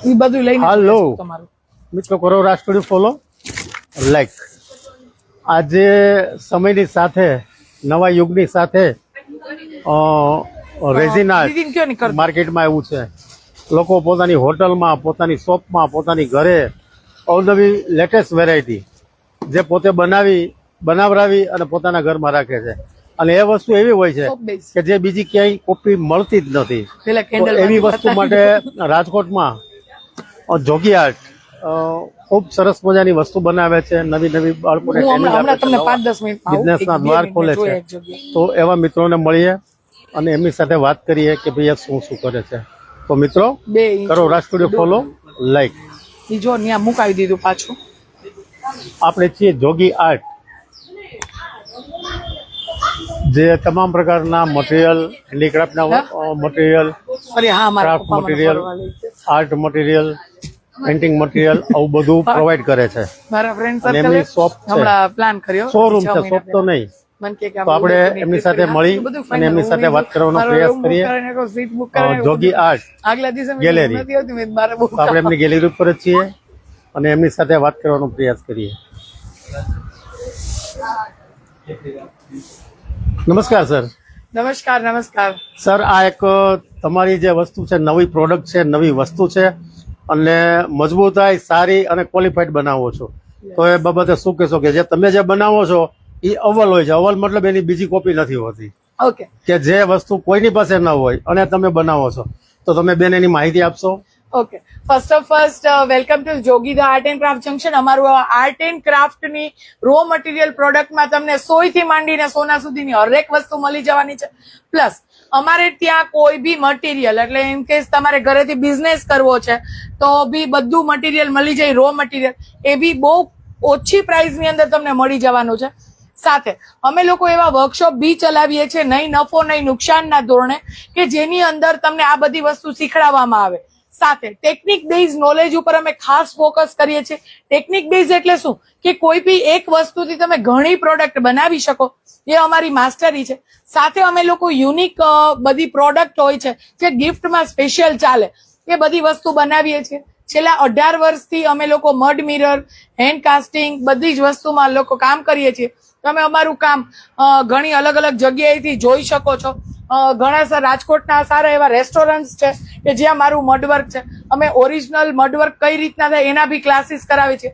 એ બધું લઈને હાલો તમારું મિત્રો, કરો રાજ સ્ટુડિયો ફોલો, લાઈક. આજે સમયની સાથે, નવા યુગની સાથે રેઝિન આર્ટ માર્કેટમાં આવ્યું છે. લોકો પોતાની હોટલમાં, પોતાની શોપમાં, પોતાની ઘરે અવનવી લેટેસ્ટ વેરાયટી જે પોતે બનાવરાવી અને પોતાના ઘરમાં રાખે છે. અને એ વસ્તુ એવી હોય છે કે જે બીજી ક્યાંય કોપી મળતી જ નથી. એવી વસ્તુ માટે રાજકોટમાં જોગી આર્ટ ખૂબ સરસ મજાની વસ્તુ બનાવે છે. નવી નવી બાળકોને બિઝનેસના દ્વાર ખોલે છે. તો એવા મિત્રોને મળીએ અને એમની સાથે વાત કરીએ કે ભાઈ શું શું કરે છે. તો મિત્રો, કરો રાજ સ્ટુડિયો ફોલો, લાઈક. જો ત્યાં મુકાવી દીધું પાછું. આપણે છીએ જોગી આર્ટ, જે તમામ પ્રકારના મટીરિયલ, હેન્ડીક્રાફ્ટના material, craft material, art material, painting material આવું બધું પ્રોવાઈડ કરે છે. મારા ફ્રેન્ડ અને એમની શોપ છે, પ્લાન કર્યો શોરૂમ છે, શોપ તો નહીં. તો આપણે એમની સાથે મળી અને એમની સાથે વાત કરવાનો પ્રયાસ કરીએ. જોગી આર્ટ ગેલેરી, આપણે એમની ગેલેરી ઉપર જ છીએ અને એમની સાથે વાત કરવાનો પ્રયાસ કરીએ. નમસ્કાર સર. નમસ્કાર. નમસ્કાર સર. આ એક તમારી જે વસ્તુ છે, નવી પ્રોડક્ટ છે, નવી વસ્તુ છે અને મજબૂતાઈ સારી અને ક્વોલિફાઈડ બનાવો છો. તો એ બાબતે શું કહેશો કે જે તમે જે બનાવો છો એ અવ્વલ હોય છે? અવ્વલ મતલબ એની બીજી કોપી નથી હોતી. ઓકે. કે જે વસ્તુ કોઈની પાસે ન હોય અને તમે બનાવો છો, તો તમે બેન એની માહિતી આપશો? Okay. First welcome to Jogi the art and craft junction. અમારું આર્ટ એન્ડ ક્રાફ્ટ ની રો મટીરિયલ પ્રોડક્ટમાં તમને સોય થી માંડીને સોના સુધીની હરેક વસ્તુ મળી જવાની છે. પ્લસ અમારે ત્યાં કોઈ બી મટીરિયલ, એટલે ઇન કેસ તમારે ઘરેથી બિઝનેસ કરવો છે તો બી બધું મટીરિયલ મળી જાય. રો મટીરિયલ એ બી બહુ ઓછી પ્રાઇસની અંદર તમને મળી જવાનું છે. સાથે અમે લોકો એવા વર્કશોપ બી ચલાવીએ છીએ, નહીં નફો નહીં નુકસાનના ધોરણે, કે જેની અંદર તમને આ બધી વસ્તુ શીખડાવવામાં આવે. સાથે ટેકનિક બેઝ નોલેજ ઉપર અમે ખાસ ફોકસ કરીએ છીએ. ટેકનિક બેઝ એટલે શું કે કોઈ બી એક વસ્તુથી તમે ઘણી પ્રોડક્ટ બનાવી શકો, એ અમારી માસ્ટરી છે. સાથે અમે લોકો યુનિક બધી પ્રોડક્ટ હોય છે જે ગિફ્ટમાં સ્પેશિયલ ચાલે, એ બધી વસ્તુ બનાવીએ છીએ. છેલ્લા 18 વર્ષથી અમે લોકો મડ મિરર, હેન્ડ કાસ્ટિંગ બધી જ વસ્તુમાં લોકો કામ કરીએ છીએ. તમે અમારું કામ ઘણી અલગ અલગ જગ્યાએથી જોઈ શકો છો. ઘણા રાજકોટના સારા એવા રેસ્ટોરન્ટ છે કે જ્યાં મારું મડવર્ક છે. અમે ઓરિજિનલ મડવર્ક કઈ રીતના થાય એના બી ક્લાસીસ કરાવે છે.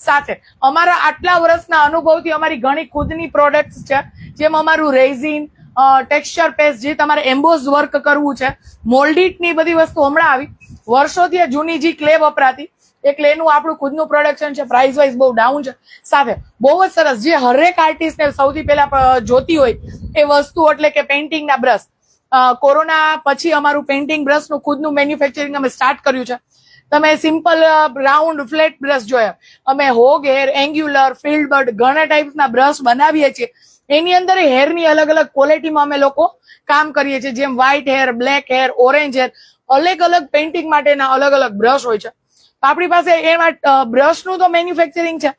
સાથે અમારા આટલા વર્ષના અનુભવથી અમારી ઘણી ખુદની પ્રોડક્ટ્સ છે, જેમ અમારું રેઝિન, ટેક્સચર પેસ્ટ, જે તમારે એમ્બોઝ વર્ક કરવું છે, મોલ્ડિટ ની બધી વસ્તુ હમણાં આવી. વર્ષોથી જૂની જે ક્લે વપરાતી, એ ક્લેનું આપણું ખુદનું પ્રોડક્શન છે. પ્રાઇસ વાઇઝ બહુ ડાઉન છે. સાથે બહુ જ સરસ, જે હરેક આર્ટિસ્ટને સૌથી પહેલા જોતી હોય એ વસ્તુ, એટલે કે પેઇન્ટિંગના બ્રશ. કોરોના પછી અમારું પેઇન્ટિંગ બ્રશનું ખુદનું મેન્યુફેક્ચરિંગ અમે સ્ટાર્ટ કર્યું છે. તમે સિમ્પલ રાઉન્ડ ફ્લેટ બ્રશ જોયા, અમે હોગ હેર, એંગ્યુલર, ફિલ્ડબર્ડ ઘણા ટાઈપના બ્રશ બનાવીએ છીએ. એની અંદર હેરની અલગ અલગ ક્વોલિટીમાં અમે લોકો કામ કરીએ છીએ, જેમ white hair, black hair, orange hair. અલગ અલગ પેઇન્ટિંગ માટેના અલગ અલગ બ્રશ હોય છે. આપણી પાસે એમાં બ્રશનું તો મેન્યુફેક્ચરિંગ છે.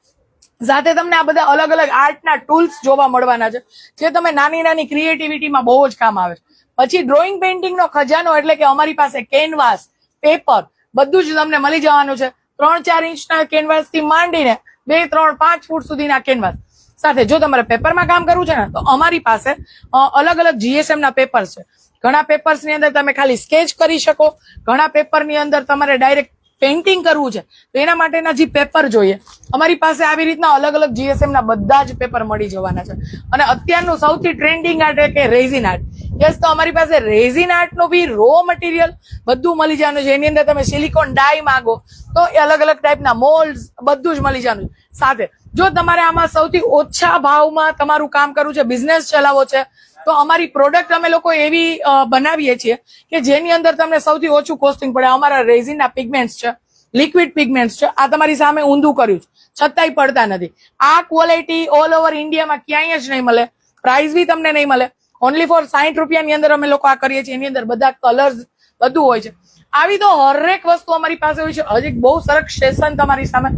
સાથે તમને આ બધા અલગ અલગ આર્ટના ટૂલ્સ જોવા મળવાના છે, જે તમે નાની નાની ક્રિએટિવિટીમાં બહુ જ કામ આવે છે. પછી ડ્રોઈંગ પેઇન્ટિંગનો ખજાનો, એટલે કે અમારી પાસે કેનવાસ, પેપર બધું જ તમને મળી જવાનું છે. 3-4 ઇંચના કેનવાસ થી માંડીને 2-3-5 ફૂટ સુધીના કેનવાસ. સાથે જો તમારે પેપરમાં કામ કરવું છે ને, તો અમારી પાસે અલગ અલગ જીએસએમ ના પેપર્સ છે. ઘણા પેપર્સ ની અંદર તમે ખાલી સ્કેચ કરી શકો, ઘણા પેપર ની અંદર તમારે ડાયરેક્ટ પેઇન્ટિંગ કરવું છે તો એના માટેના જે પેપર જોઈએ, અમારી પાસે આવી રીતના અલગ અલગ જીએસએમ ના બધા જ પેપર મળી જવાના છે. અને અત્યારનું સૌથી ટ્રેન્ડિંગ આર્ટ એટલે કે રેઝિન આર્ટ. યસ, તો અમારી પાસે રેઝિન આર્ટ નું બી રો મટીરિયલ બધું મળી જવાનું છે. એની અંદર તમે સિલિકોન ડાય માંગો તો એ અલગ અલગ ટાઈપના મોલ્ડ બધું જ મળી જવાનું છે. સાથે જો તમારે આમાં સૌથી ઓછા ભાવમાં તમારું કામ કરવું છે, બિઝનેસ ચલાવવો છે, તો અમારી પ્રોડક્ટ અમે લોકો એવી બનાવીએ છીએ કે જેની અંદર તમને સૌથી ઓછું કોસ્ટિંગ પડે. અમારા રેઝિનના પિગમેન્ટ્સ છે, લિક્વિડ પિગમેન્ટ્સ છે. આ તમારી સામે ઊંધું કર્યું છે, છતાંય પડતા નથી. આ ક્વોલિટી ઓલ ઓવર ઇન્ડિયામાં ક્યાંય જ નહીં મળે. પ્રાઇસ બી તમને નહીં મળે. ઓનલી ફોર 60 રૂપિયાની અંદર અમે લોકો આ કરીએ છીએ. એની અંદર બધા કલર્સ બધું હોય છે. આવી તો હરેક વસ્તુ અમારી પાસે હોય છે. હજી બહુ સરસ સ્ટેશન તમારી સામે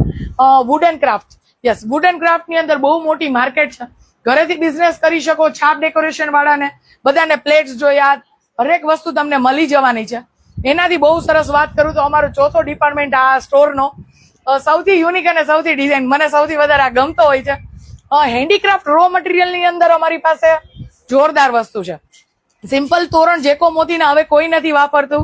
wooden craft. Yes, wooden craft ની અંદર બહુ મોટી માર્કેટ છે. ઘરેથી બિઝનેસ કરી શકો. છાપ ડેકોરેશન વાળાને બધાને પ્લેટ્સ જોયા, હરેક વસ્તુ તમને મળી જવાની છે. એનાથી બહુ સરસ વાત કરું તો અમારો ચોથો ડિપાર્ટમેન્ટ આ સ્ટોરનો સૌથી યુનિક અને સૌથી ડિઝાઇન મને સૌથી વધારે આ ગમતો હોય છે. હેન્ડીક્રાફ્ટ રો મટીરિયલની અંદર અમારી પાસે જોરદાર વસ્તુ છે. સિમ્પલ તોરણ જેકો મોતીના હવે કોઈ નથી વાપરતું.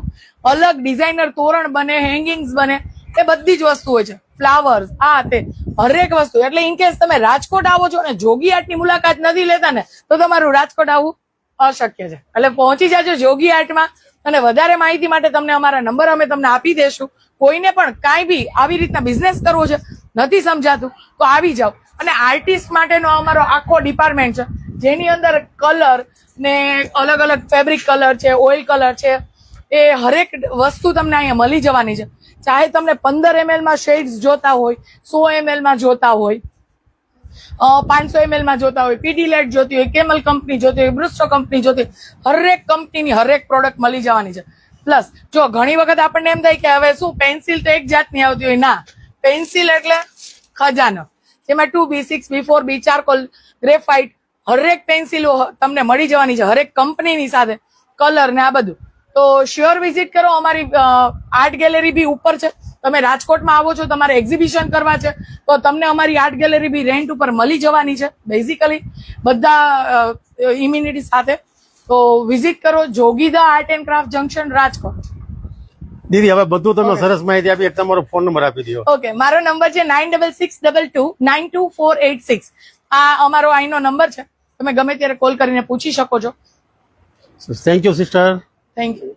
અલગ ડિઝાઇનર તોરણ બને, હેંગિંગ્સ બને, એ બધી જ વસ્તુ હોય છે. ફ્લાવર્સ, આ તે હરેક વસ્તુ. એટલે ઇન કેસ તમે રાજકોટ આવો છો અને જોગી આર્ટની મુલાકાત નથી લેતા ને તો તમારું રાજકોટ આવવું અશક્ય છે. એટલે પહોંચી જાજો જોગી આર્ટમાં. અને વધારે માહિતી માટે તમને અમારા નંબર અમે તમને આપી દેશું. કોઈને પણ કાંઈ બી આવી રીતના બિઝનેસ કરવો છે, નથી સમજાતું તો આવી જાઓ. અને આર્ટિસ્ટ માટેનો અમારો આખો ડિપાર્ટમેન્ટ છે જેની અંદર કલર ને અલગ અલગ ફેબ્રિક કલર છે, ઓઇલ કલર છે, એ હરેક વસ્તુ તમને અહીંયા મળી જવાની છે. ચાહે તમને 15 ml માં શેડ્સ જોતા હોય, 100 ml માં જોતા હોય, 500 ml માં જોતા હોય, પીડીલેટ જોતી હોય, કેમલ કંપની જોતી હોય, બ્રુસ્ટો કંપની જોતી હોય, હરેક કંપનીની હરેક પ્રોડક્ટ મળી જવાની છે. પ્લસ જો ઘણી વખત આપણને એમ થાય કે હવે શું પેન્સિલ તો એક જાતની આવતી હોય. ના, પેન્સિલ એટલે ખજાનો, જેમાં 2B, 6B, 4B, charcoal, graphite, હરેક પેન્સિલો તમને મળી જવાની છે હરેક કંપનીની સાથે, કલર ને આ બધું. તો શ્યોર વિઝિટ કરો. અમારી આર્ટ ગેલેરી બી ઉપર છે. તમે રાજકોટમાં આવો છો, તમારે એક્ઝિબિશન કરવા છે તો તમને અમારી આર્ટ ગેલેરી બી રેન્ટ ઉપર મળી જવાની છે બેઝિકલી બધા ઇમ્યુનિટી સાથે. તો વિઝિટ કરો Jogi the art and craft junction, Rajkot. દીદી હવે બધું તમે સરસ માહિતી આપી, એક તમારો ફોન નંબર આપી દો. ઓકે, મારો નંબર છે 9662292486. આ અમારો અહીંનો નંબર છે. તમે ગમે ત્યારે કોલ કરીને પૂછી શકો છો. Thank you sister. Thank you.